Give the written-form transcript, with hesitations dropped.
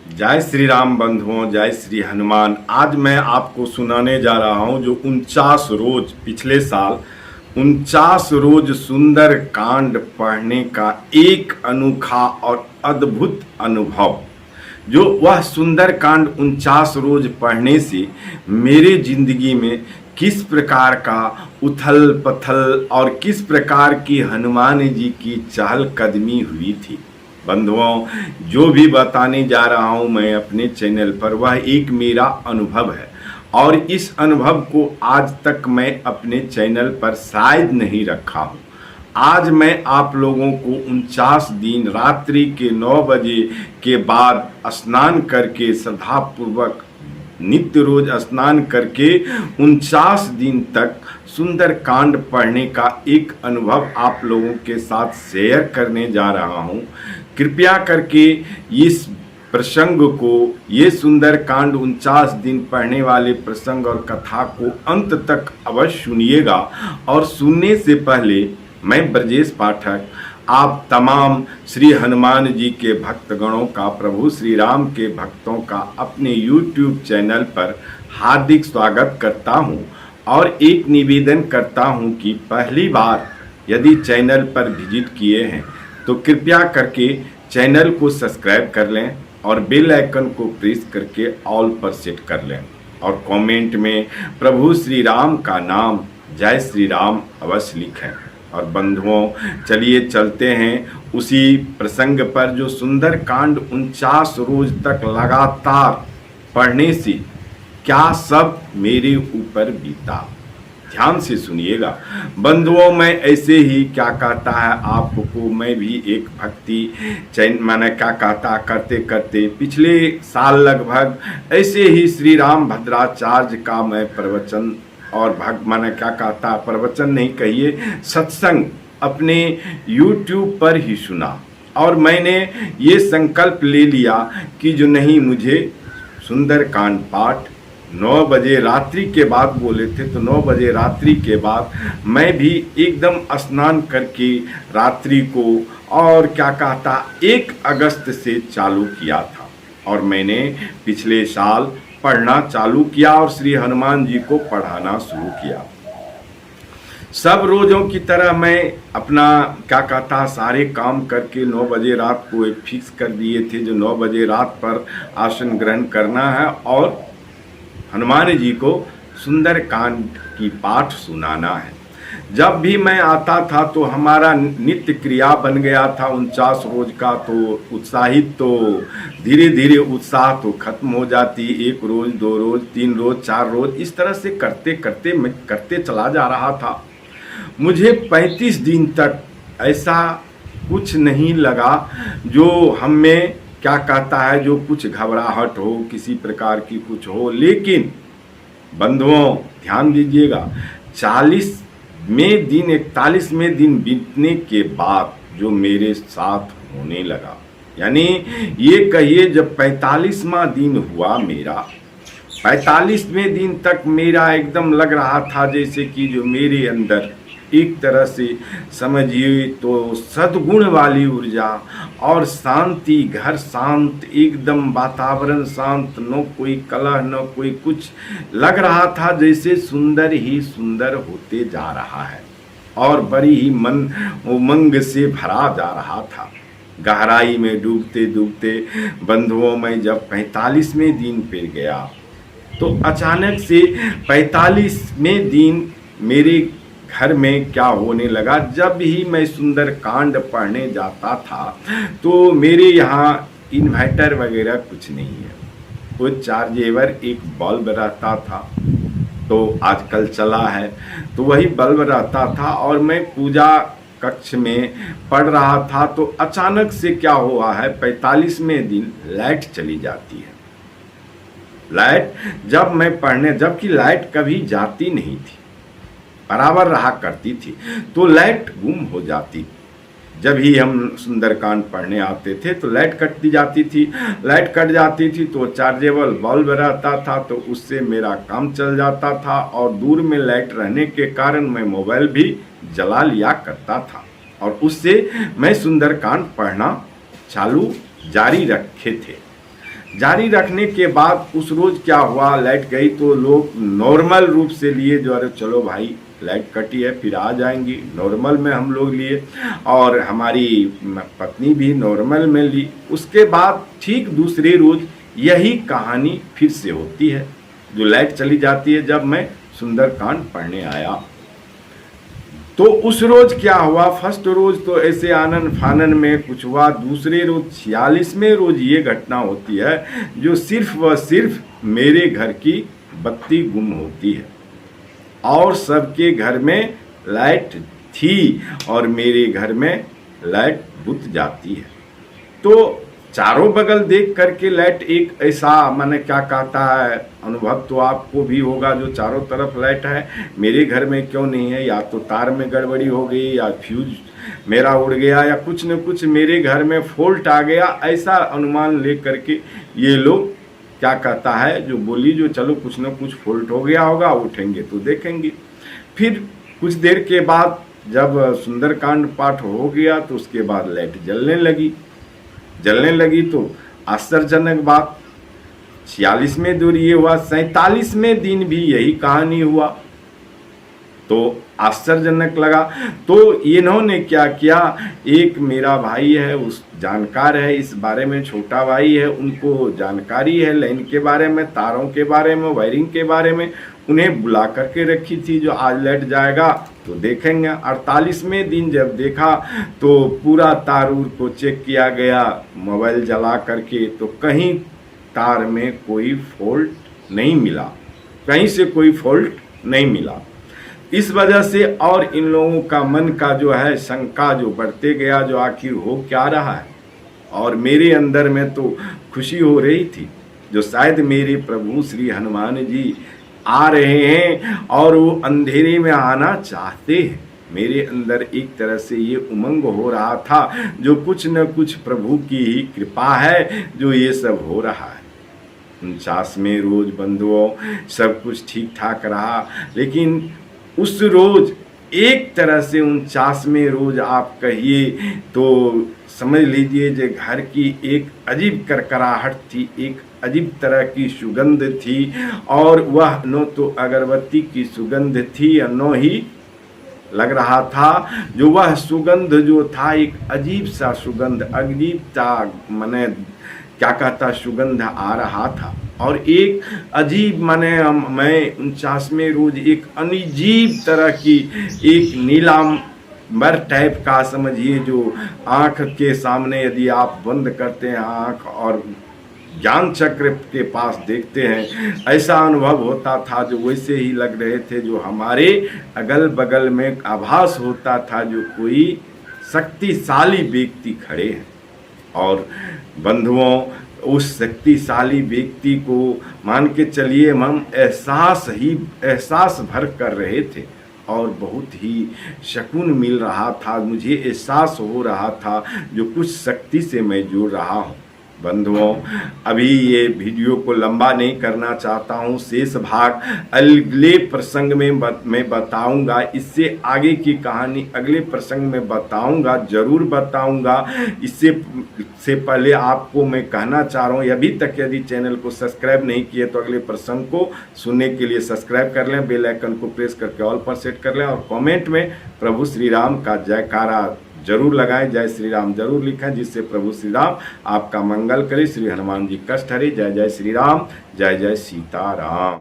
जय श्री राम बंधुओं, जय श्री हनुमान। आज मैं आपको सुनाने जा रहा हूं जो 49 रोज पिछले साल 49 रोज सुंदर कांड पढ़ने का एक अनोखा और अद्भुत अनुभव। जो वह सुंदर कांड 49 रोज पढ़ने से मेरे जिंदगी में किस प्रकार का उथल पथल और किस प्रकार की हनुमान जी की चहलकदमी हुई थी। बंधुओं, जो भी बताने जा रहा हूं मैं अपने चैनल पर, वह एक मेरा अनुभव है और इस अनुभव को आज तक मैं अपने चैनल पर शायद नहीं रखा हूं। आज मैं आप लोगों को 49 दिन रात्रि के 9 बजे के बाद स्नान करके श्रद्धापूर्वक नित्य रोज स्नान करके 49 दिन तक सुंदर कांड पढ़ने का एक अनुभव आप लोगों के साथ शेयर करने जा रहा हूं। कृपया करके इस प्रसंग को, ये सुंदर कांड 49 दिन पढ़ने वाले प्रसंग और कथा को अंत तक अवश्य सुनिएगा। और सुनने से पहले मैं ब्रजेश पाठक आप तमाम श्री हनुमान जी के भक्तगणों का, प्रभु श्री राम के भक्तों का अपने YouTube चैनल पर हार्दिक स्वागत करता हूं और एक निवेदन करता हूं कि पहली बार यदि चैनल पर विजिट किए हैं तो कृपया करके चैनल को सब्सक्राइब कर लें और बेल आइकन को प्रेस करके ऑल पर सेट कर लें और कमेंट में प्रभु श्री राम का नाम, जय श्री राम अवश्य लिखें। और बंधुओं, चलिए चलते हैं उसी प्रसंग पर जो सुंदर कांड 49 रोज तक लगातार पढ़ने से क्या सब मेरे ऊपर बीता। ध्यान से सुनिएगा बंधुओं। मैं ऐसे ही क्या कहता है आपको, मैं भी एक भक्ति चैन मैंने क्या कहता करते करते पिछले साल लगभग ऐसे ही श्री राम भद्राचार्य का मैं प्रवचन और मैंने क्या कहता प्रवचन नहीं कहिए, सत्संग अपने YouTube पर ही सुना और मैंने ये संकल्प ले लिया कि जो नहीं, मुझे सुंदर कांड पाठ 9 बजे रात्रि के बाद बोले थे, तो 9 बजे रात्रि के बाद मैं भी एकदम स्नान करके रात्रि को और क्या कहता 1 अगस्त से चालू किया था और मैंने पिछले साल पढ़ना चालू किया और श्री हनुमान जी को पढ़ाना शुरू किया। सब रोजों की तरह मैं अपना क्या कहता सारे काम करके 9 बजे रात को एक फिक्स कर दिए थे जो 9 बजे रात पर आसन ग्रहण करना है और हनुमान जी को सुंदर कांड की पाठ सुनाना है। जब भी मैं आता था तो हमारा नित्य क्रिया बन गया था 49 रोज का। तो उत्साहित तो धीरे धीरे उत्साह तो खत्म हो जाती, 1 रोज 2 रोज 3 रोज 4 रोज इस तरह से करते करते मैं करते चला जा रहा था। मुझे 35 दिन तक ऐसा कुछ नहीं लगा जो हम में क्या कहता है जो कुछ घबराहट हो, किसी प्रकार की कुछ हो। लेकिन बंधुओं ध्यान दीजिएगा, 41वें दिन बीतने के बाद जो मेरे साथ होने लगा, यानी ये कहिए जब 45वां दिन हुआ मेरा, 45वें दिन तक मेरा एकदम लग रहा था जैसे कि जो मेरे अंदर एक तरह से समझिए तो सद्गुण वाली ऊर्जा और शांति, घर शांत, एकदम वातावरण शांत, न कोई कलह न कोई कुछ, लग रहा था जैसे सुंदर ही सुंदर होते जा रहा है और बड़ी ही मन उमंग से भरा जा रहा था। गहराई में डूबते डूबते बंधुओं में जब 45वें दिन पर गया तो अचानक से 45वें दिन मेरे घर में क्या होने लगा। जब ही मैं सुंदर कांड पढ़ने जाता था तो मेरे यहाँ इन्वर्टर वगैरह कुछ नहीं है, वो चार्जेबल एक बल्ब रहता था, तो आजकल चला है तो वही बल्ब रहता था और मैं पूजा कक्ष में पढ़ रहा था। तो अचानक से क्या हुआ है, 45वें दिन लाइट चली जाती है। लाइट जब मैं पढ़ने, जबकि लाइट कभी जाती नहीं थी, बराबर रहा करती थी, तो लाइट गुम हो जाती। जब ही हम सुंदरकांड पढ़ने आते थे तो लाइट कटती जाती थी। लाइट कट जाती थी तो चार्जेबल बल्ब रहता था तो उससे मेरा काम चल जाता था और दूर में लाइट रहने के कारण मैं मोबाइल भी जला लिया करता था और उससे मैं सुंदरकांड पढ़ना चालू जारी रखे थे। जारी रखने के बाद उस रोज क्या हुआ, लाइट गई तो लोग नॉर्मल रूप से लिए, जो अरे चलो भाई लाइट कटी है फिर आ जाएंगी, नॉर्मल में हम लोग लिए और हमारी पत्नी भी नॉर्मल में ली। उसके बाद ठीक दूसरे रोज यही कहानी फिर से होती है, जो लाइट चली जाती है जब मैं सुंदरकांड पढ़ने आया। तो उस रोज क्या हुआ, फर्स्ट रोज तो ऐसे आनन फानन में कुछ हुआ, दूसरे रोज 46वें रोज ये घटना होती है जो सिर्फ व सिर्फ मेरे घर की बत्ती गुम होती है और सबके घर में लाइट थी और मेरे घर में लाइट बुझ जाती है। तो चारों बगल देख करके लाइट एक ऐसा माने क्या कहता है, अनुभव तो आपको भी होगा, जो चारों तरफ लाइट है मेरे घर में क्यों नहीं है, या तो तार में गड़बड़ी हो गई या फ्यूज मेरा उड़ गया या कुछ न कुछ मेरे घर में फॉल्ट आ गया, ऐसा अनुमान ले करके ये लोग क्या कहता है जो बोली जो चलो कुछ न कुछ फॉल्ट हो गया होगा, उठेंगे तो देखेंगे। फिर कुछ देर के बाद जब सुंदरकांड पाठ हो गया तो उसके बाद लाइट जलने लगी तो आश्चर्यजनक बात 46वें दिन ये हुआ, 47वें दिन भी यही कहानी हुआ तो आश्चर्यजनक लगा। तो इन्होंने क्या किया, एक मेरा भाई है उस जानकार है इस बारे में, छोटा भाई है उनको जानकारी है लाइन के बारे में, तारों के बारे में, वायरिंग के बारे में, उन्हें बुला करके रखी थी जो आज लाइट जाएगा तो देखेंगे। 48वें दिन जब देखा तो पूरा तार को चेक किया गया मोबाइल जला करके, तो कहीं तार में कोई फॉल्ट नहीं मिला, कहीं से कोई फॉल्ट नहीं मिला। इस वजह से और इन लोगों का मन का जो है शंका जो बढ़ते गया, जो आखिर हो क्या रहा है। और मेरे अंदर में तो खुशी हो रही थी जो शायद मेरे प्रभु श्री हनुमान जी आ रहे हैं और वो अंधेरे में आना चाहते हैं। मेरे अंदर एक तरह से ये उमंग हो रहा था जो कुछ न कुछ प्रभु की ही कृपा है जो ये सब हो रहा है। 49वें रोज बंधुओं सब कुछ ठीक ठाक रहा, लेकिन उस रोज एक तरह से 49वें रोज आप कहिए तो समझ लीजिए जो घर की एक अजीब करकराहट थी, एक अजीब तरह की सुगंध थी और वह न तो अगरबत्ती की सुगंध थी और न ही लग रहा था, जो वह सुगंध जो था एक अजीब सा सुगंध, अजीब सा माने क्या कहता सुगंध आ रहा था। और एक अजीब माने मैं 49वें रोज एक अजीब तरह की एक नीलांबर टाइप का समझिए, जो आँख के सामने यदि आप बंद करते हैं आँख और ज्ञान चक्र के पास देखते हैं, ऐसा अनुभव होता था जो वैसे ही लग रहे थे जो हमारे अगल बगल में आभास होता था जो कोई शक्तिशाली व्यक्ति खड़े हैं। और बंधुओं उस शक्तिशाली व्यक्ति को मान के चलिए हम एहसास भर कर रहे थे और बहुत ही सुकून मिल रहा था, मुझे एहसास हो रहा था जो कुछ शक्ति से मैं जुड़ रहा हूँ। बंधुओं अभी ये वीडियो को लंबा नहीं करना चाहता हूँ, शेष भाग अगले प्रसंग में मैं बताऊंगा, इससे आगे की कहानी अगले प्रसंग में बताऊंगा, जरूर बताऊंगा। इससे पहले आपको मैं कहना चाह रहा हूँ अभी तक यदि चैनल को सब्सक्राइब नहीं किए तो अगले प्रसंग को सुनने के लिए सब्सक्राइब कर लें, बेल आइकन को प्रेस करके ऑल पर सेट कर लें और कमेंट में प्रभु श्री राम का जयकारा जरूर लगाएं, जय श्री राम जरूर लिखें, जिससे प्रभु श्री राम आपका मंगल करे, श्री हनुमान जी कष्ट हरे। जय जय श्री राम, जय जय सीताराम।